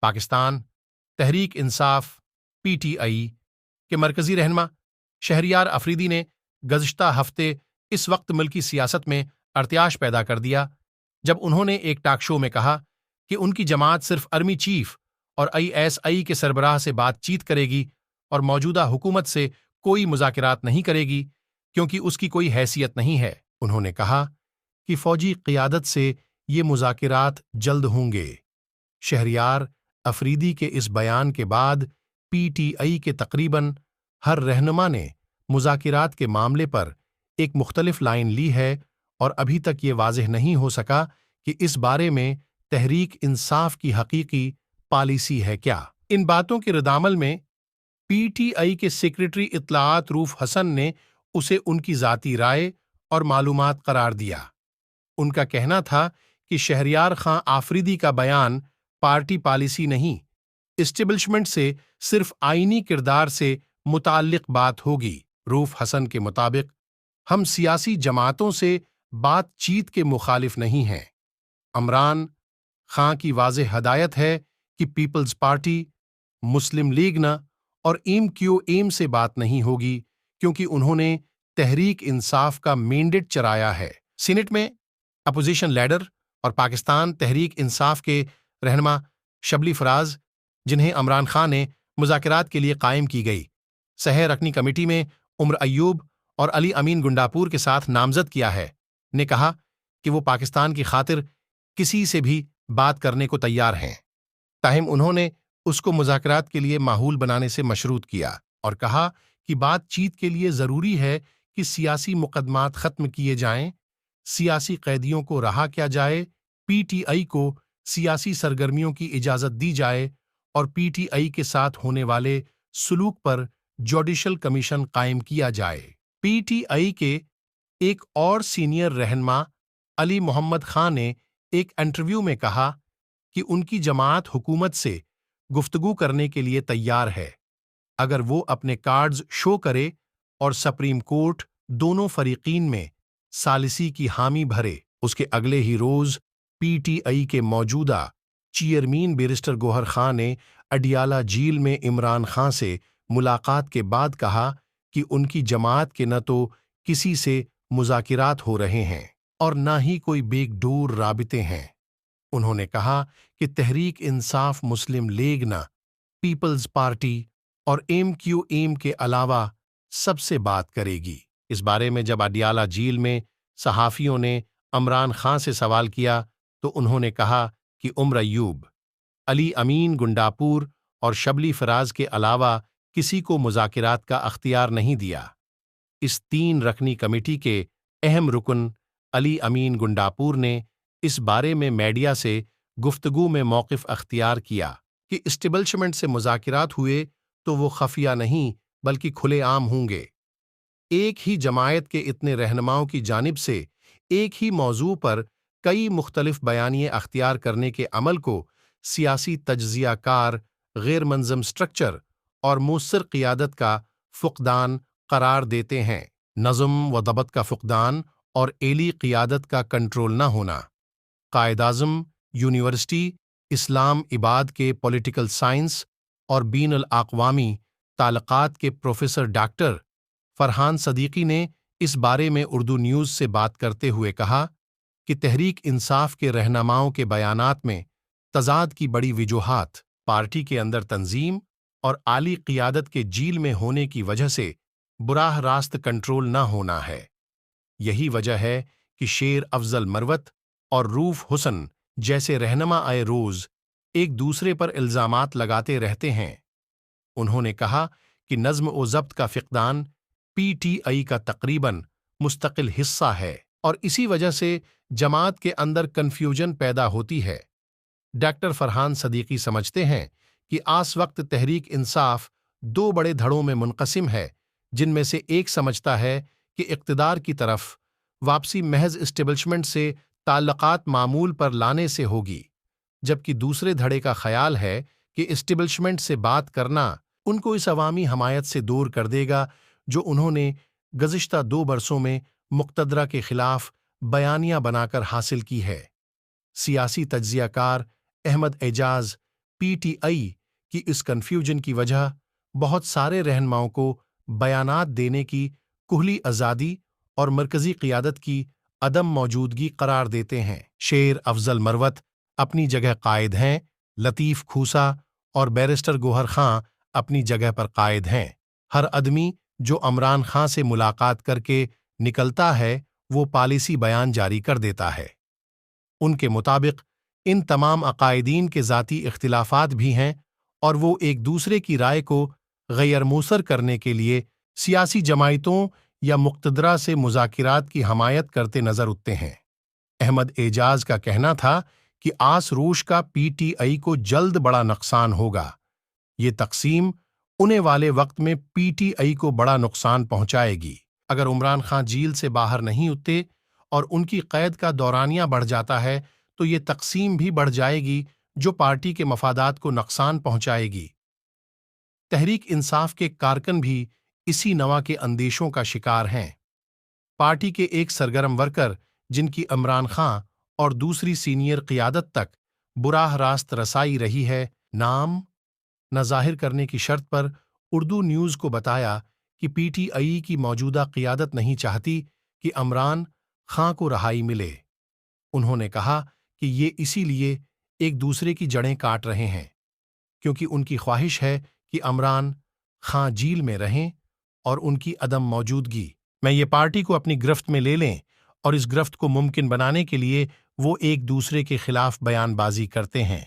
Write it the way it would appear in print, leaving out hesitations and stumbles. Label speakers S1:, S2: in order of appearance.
S1: Pakistan Tehreek Insaf P T I کے مرکزی رہنما شہریار افریدی نے گزشتہ ہفتے اس وقت ملکی سیاست میں ارتعاش پیدا کر دیا جب انہوں نے ایک ٹاک شو میں کہا کہ ان کی جماعت صرف آرمی چیف اور آئی ایس آئی کے سربراہ سے بات چیت کرے گی اور موجودہ حکومت سے کوئی مذاکرات نہیں کرے گی کیونکہ اس کی کوئی حیثیت نہیں ہے۔ انہوں نے کہا کہ فوجی قیادت سے یہ مذاکرات جلد ہوں گے۔ شہریار افریدی کے اس بیان کے بعد پی ٹی آئی کے تقریباً ہر رہنما نے مذاکرات کے معاملے پر ایک مختلف لائن لی ہے اور ابھی تک یہ واضح نہیں ہو سکا کہ اس بارے میں تحریک انصاف کی حقیقی پالیسی ہے کیا۔ ان باتوں کے ردعمل میں پی ٹی آئی کے سیکریٹری اطلاعات روف حسن نے اسے ان کی ذاتی رائے اور معلومات قرار دیا۔ ان کا کہنا تھا کہ شہریار خان آفریدی کا بیان پارٹی پالیسی نہیں، اسٹیبلشمنٹ سے صرف آئینی کردار سے متعلق بات ہوگی۔ روف حسن کے مطابق ہم سیاسی جماعتوں سے بات چیت کے مخالف نہیں ہیں۔ عمران خان کی واضح ہدایت ہے کہ پیپلز پارٹی، مسلم لیگ نہ اور ایم کیو ایم سے بات نہیں ہوگی کیونکہ انہوں نے تحریک انصاف کا مینڈیٹ چرایا ہے۔ سینٹ میں اپوزیشن لیڈر اور پاکستان تحریک انصاف کے رہنما شبلی فراز، جنہیں عمران خان نے مذاکرات کے لیے قائم کی گئی سہ رکنی کمیٹی میں عمر ایوب اور علی امین گنڈاپور کے ساتھ نامزد کیا ہے، نے کہا کہ وہ پاکستان کی خاطر کسی سے بھی بات کرنے کو تیار ہیں، تاہم انہوں نے اس کو مذاکرات کے لیے ماحول بنانے سے مشروط کیا اور کہا کہ بات چیت کے لیے ضروری ہے کہ سیاسی مقدمات ختم کیے جائیں، سیاسی قیدیوں کو رہا کیا جائے، پی ٹی آئی کو سیاسی سرگرمیوں کی اجازت دی جائے اور پی ٹی آئی کے ساتھ ہونے والے سلوک پر جوڈیشل کمیشن قائم کیا جائے۔ پی ٹی آئی کے ایک اور سینئر رہنما علی محمد خان نے ایک انٹرویو میں کہا کہ ان کی جماعت حکومت سے گفتگو کرنے کے لیے تیار ہے اگر وہ اپنے کارڈز شو کرے اور سپریم کورٹ دونوں فریقین میں ثالثی کی حامی بھرے۔ اس کے اگلے ہی روز پی ٹی آئی کے موجودہ چیئرمین بیرسٹر گوہر خان نے اڈیالہ جیل میں عمران خان سے ملاقات کے بعد کہا کہ ان کی جماعت کے نہ تو کسی سے مذاکرات ہو رہے ہیں اور نہ ہی کوئی بیک ڈور رابطے ہیں۔ انہوں نے کہا کہ تحریک انصاف مسلم لیگ نہ پیپلز پارٹی اور ایم کیو ایم کے علاوہ سب سے بات کرے گی۔ اس بارے میں جب اڈیالہ جیل میں صحافیوں نے عمران خان سے سوال کیا تو انہوں نے کہا کہ عمر ایوب، علی امین گنڈاپور اور شبلی فراز کے علاوہ کسی کو مذاکرات کا اختیار نہیں دیا۔ اس 3 رکنی کمیٹی کے اہم رکن علی امین گنڈاپور نے اس بارے میں میڈیا سے گفتگو میں موقف اختیار کیا کہ اسٹیبلشمنٹ سے مذاکرات ہوئے تو وہ خفیہ نہیں بلکہ کھلے عام ہوں گے۔ ایک ہی جماعت کے اتنے رہنماؤں کی جانب سے ایک ہی موضوع پر کئی مختلف بیانیے اختیار کرنے کے عمل کو سیاسی تجزیہ کار، غیر منظم سٹرکچر اور مؤثر قیادت کا فقدان قرار دیتے ہیں۔ نظم و ضبط کا فقدان اور ایلی قیادت کا کنٹرول نہ ہونا۔ قائد اعظم یونیورسٹی اسلام آباد کے پولیٹیکل سائنس اور بین الاقوامی تعلقات کے پروفیسر ڈاکٹر فرحان صدیقی نے اس بارے میں اردو نیوز سے بات کرتے ہوئے کہا کہ تحریک انصاف کے رہنماؤں کے بیانات میں تضاد کی بڑی وجوہات پارٹی کے اندر تنظیم اور اعلی قیادت کے جیل میں ہونے کی وجہ سے براہ راست کنٹرول نہ ہونا ہے۔ یہی وجہ ہے کہ شیر افضل مروت اور روف حسن جیسے رہنما آئے روز ایک دوسرے پر الزامات لگاتے رہتے ہیں۔ انہوں نے کہا کہ نظم و ضبط کا فقدان پی ٹی آئی کا تقریباً مستقل حصہ ہے اور اسی وجہ سے جماعت کے اندر کنفیوژن پیدا ہوتی ہے۔ ڈاکٹر فرحان صدیقی سمجھتے ہیں کہ آس وقت تحریک انصاف 2 بڑے دھڑوں میں منقسم ہے، جن میں سے ایک سمجھتا ہے کہ اقتدار کی طرف واپسی محض اسٹیبلشمنٹ سے تعلقات معمول پر لانے سے ہوگی، جبکہ دوسرے دھڑے کا خیال ہے کہ اسٹیبلشمنٹ سے بات کرنا ان کو اس عوامی حمایت سے دور کر دے گا جو انہوں نے گزشتہ 2 برسوں میں مقتدرہ کے خلاف بیانیہ بنا کر حاصل کی ہے۔ سیاسی تجزیہ کار احمد اعجاز پی ٹی آئی کی اس کنفیوژن کی وجہ بہت سارے رہنماؤں کو بیانات دینے کی کھلی آزادی اور مرکزی قیادت کی عدم موجودگی قرار دیتے ہیں۔ شیر افضل مروت اپنی جگہ قائد ہیں، لطیف کھوسا اور بیرسٹر گوہر خاں اپنی جگہ پر قائد ہیں۔ ہر آدمی جو عمران خاں سے ملاقات کر کے نکلتا ہے وہ پالیسی بیان جاری کر دیتا ہے۔ ان کے مطابق ان تمام عقائدین کے ذاتی اختلافات بھی ہیں اور وہ ایک دوسرے کی رائے کو غیر موثر کرنے کے لیے سیاسی جماعتوں یا مقتدرہ سے مذاکرات کی حمایت کرتے نظر آتے ہیں۔ احمد اعجاز کا کہنا تھا کہ آس روش کا پی ٹی آئی کو جلد بڑا نقصان ہوگا۔ یہ تقسیم ہونے والے وقت میں پی ٹی آئی کو بڑا نقصان پہنچائے گی۔ اگر عمران خان جیل سے باہر نہیں ہوتے اور ان کی قید کا دورانیہ بڑھ جاتا ہے تو یہ تقسیم بھی بڑھ جائے گی جو پارٹی کے مفادات کو نقصان پہنچائے گی۔ تحریک انصاف کے کارکن بھی اسی نوع کے اندیشوں کا شکار ہیں۔ پارٹی کے ایک سرگرم ورکر جن کی عمران خان اور دوسری سینئر قیادت تک براہ راست رسائی رہی ہے، نام نہ ظاہر کرنے کی شرط پر اردو نیوز کو بتایا کہ پی ٹی آئی کی موجودہ قیادت نہیں چاہتی کہ عمران خان کو رہائی ملے۔ انہوں نے کہا کہ یہ اسی لیے ایک دوسرے کی جڑیں کاٹ رہے ہیں کیونکہ ان کی خواہش ہے کہ عمران خان جیل میں رہیں اور ان کی عدم موجودگی میں یہ پارٹی کو اپنی گرفت میں لے لیں، اور اس گرفت کو ممکن بنانے کے لیے وہ ایک دوسرے کے خلاف بیان بازی کرتے ہیں۔